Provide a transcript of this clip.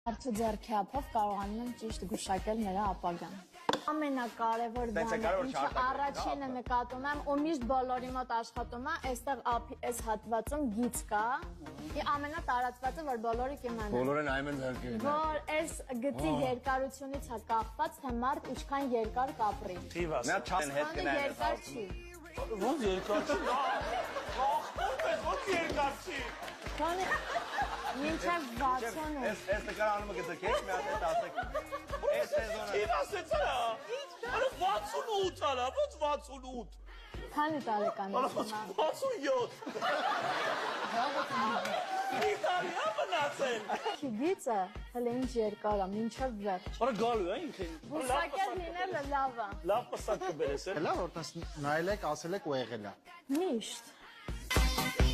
Մարդու ձեռքիապով կարողանում եմ ճիշտ գուշակել նրա ապագան։ Ամենակարևոր բանը, ինչը առաջինը նկատում եմ, ու միշտ բոլորի մոտ աշխատում է, այստեղ այս հատվածում գիծ կա, ամենատարածվածը, որ բոլորը կիմանան։ Բոլորը նայում են ձեռքերին։ Որ այս գծի երկարությունից է կախված, թե մարդ ինչքան երկար կապրի։ Թիվաս։ Նա չասեն հետ գնային երկար չի։ Ոնց երկար չի։ Ոնց երկար չի։ Քանի մինչև 60-ը։ Այս նկարանը գտեք, մի հատ ասեք։ Այս սեզոնը։ Թիվաս է ցա։ Արա 68 արա, ոնց 68։ Քանի տարեկան ես հիմա։ 67։ Իտալիա մնացել։ Գիծը հələ ինչ երկար է, մինչև վերջ։ Արա գալու է ինքն։ Բուսակեր լինելը լավ է։ Լավ պսակ կբերես։ Լավ, որտես նայել եք, ասել եք ու եղել է։ Միշտ։